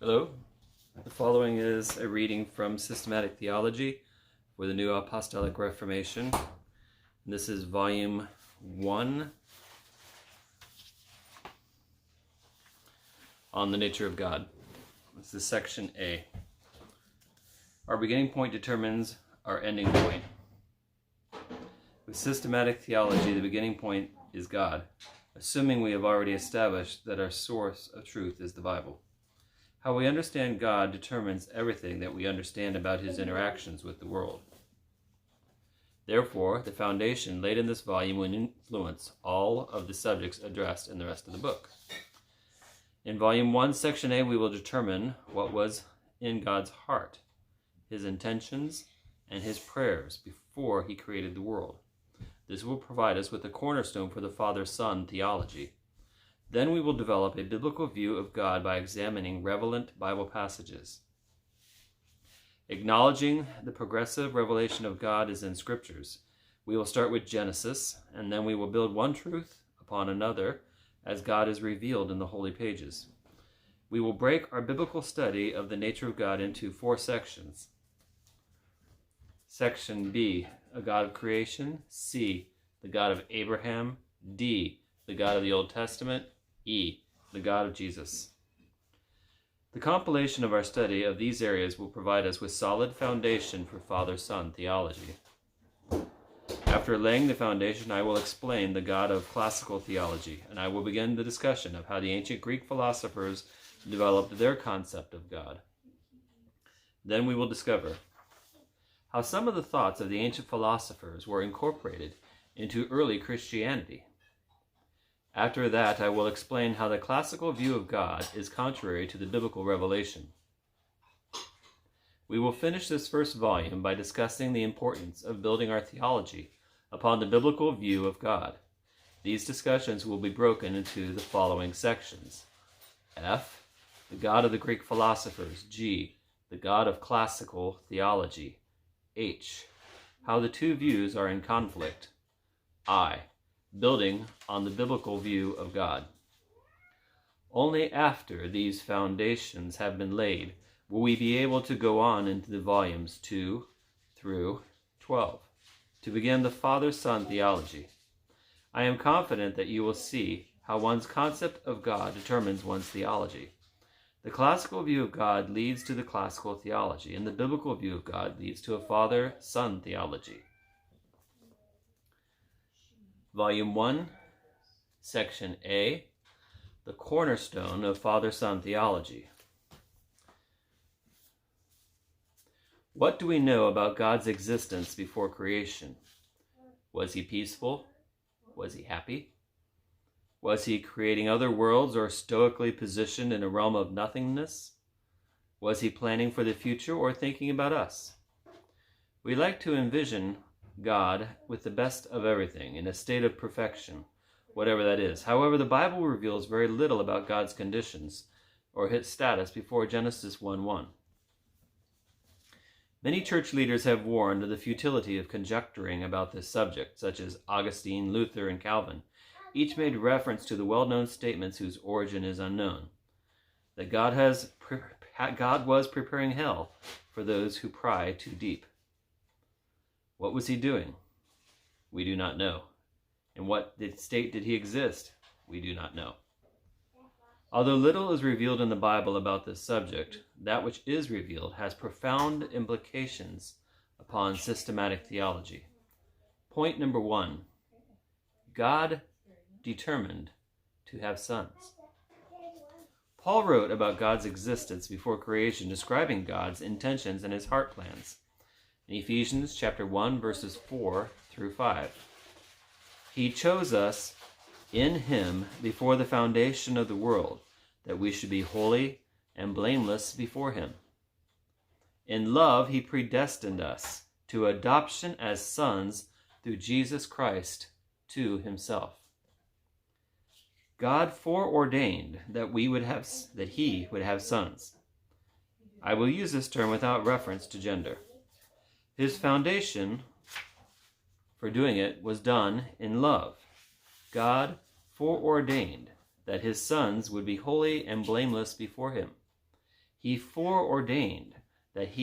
Hello. The following is a reading from Systematic Theology for the New Apostolic Reformation. And this is Volume 1 on the nature of God. This is Section A. Our beginning point determines our ending point. With systematic theology, the beginning point is God, assuming we have already established that our source of truth is the Bible. How we understand God determines everything that we understand about his interactions with the world. Therefore, the foundation laid in this volume will influence all of the subjects addressed in the rest of the book. In Volume 1, Section A, we will determine what was in God's heart, his intentions, and his prayers before he created the world. This will provide us with a cornerstone for the Father-Son theology. Then we will develop a biblical view of God by examining relevant Bible passages. Acknowledging the progressive revelation of God is in Scriptures, we will start with Genesis, and then we will build one truth upon another as God is revealed in the holy pages. We will break our biblical study of the nature of God into 4 sections. Section B, a God of creation. C, the God of Abraham. D, the God of the Old Testament. E, the God of Jesus. The compilation of our study of these areas will provide us with solid foundation for Father-Son theology. After laying the foundation, I will explain the God of classical theology, and I will begin the discussion of how the ancient Greek philosophers developed their concept of God. Then we will discover how some of the thoughts of the ancient philosophers were incorporated into early Christianity. After that, I will explain how the classical view of God is contrary to the biblical revelation. We will finish this first volume by discussing the importance of building our theology upon the biblical view of God. These discussions will be broken into the following sections. F, the God of the Greek philosophers. G, the God of classical theology. H, how the two views are in conflict. I, building on the biblical view of God. Only after these foundations have been laid will we be able to go on into the volumes 2 through 12 to begin the Father-Son theology. I am confident that you will see how one's concept of God determines one's theology. The classical view of God leads to the classical theology, and the biblical view of God leads to a Father-Son theology. Volume 1, Section A, the cornerstone of Father-Son theology. What do we know about God's existence before creation? Was he peaceful? Was he happy? Was he creating other worlds or stoically positioned in a realm of nothingness? Was he planning for the future or thinking about us? We like to envision God with the best of everything, in a state of perfection, whatever that is. However, the Bible reveals very little about God's conditions or his status before Genesis 1:1. Many church leaders have warned of the futility of conjecturing about this subject, such as Augustine, Luther, and Calvin. Each made reference to the well-known statements whose origin is unknown, that God was preparing hell for those who pry too deep. What was he doing? We do not know. In what state did he exist? We do not know. Although little is revealed in the Bible about this subject, that which is revealed has profound implications upon systematic theology. Point number 1. God determined to have sons. Paul wrote about God's existence before creation, describing God's intentions and his heart plans. In Ephesians chapter 1, verses 4 through 5. He chose us in him before the foundation of the world, that we should be holy and blameless before him. In love, he predestined us to adoption as sons through Jesus Christ to himself. God foreordained that he would have sons. I will use this term without reference to gender. His foundation for doing it was done in love. God foreordained that his sons would be holy and blameless before him. He foreordained that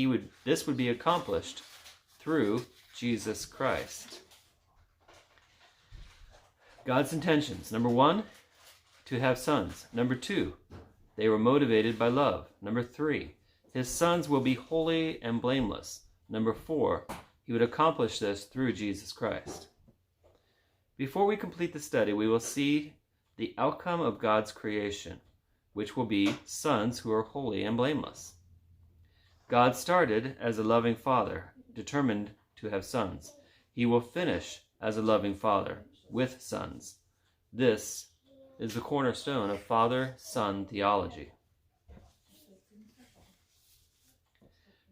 this would be accomplished through Jesus Christ. God's intentions. Number 1, to have sons. Number 2, they were motivated by love. Number 3, his sons will be holy and blameless. Number 4, he would accomplish this through Jesus Christ. Before we complete the study, we will see the outcome of God's creation, which will be sons who are holy and blameless. God started as a loving father, determined to have sons. He will finish as a loving father with sons. This is the cornerstone of father-son theology.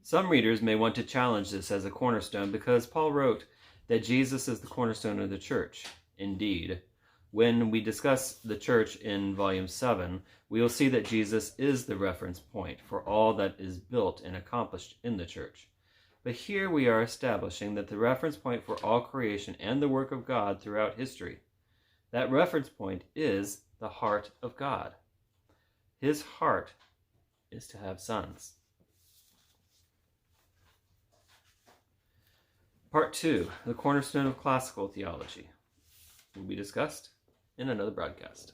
Some readers may want to challenge this as a cornerstone because Paul wrote that Jesus is the cornerstone of the church. Indeed, when we discuss the church in Volume 7, we will see that Jesus is the reference point for all that is built and accomplished in the church. But here we are establishing that the reference point for all creation and the work of God throughout history, that reference point is the heart of God. His heart is to have sons. Part 2, the cornerstone of classical theology, will be discussed in another broadcast.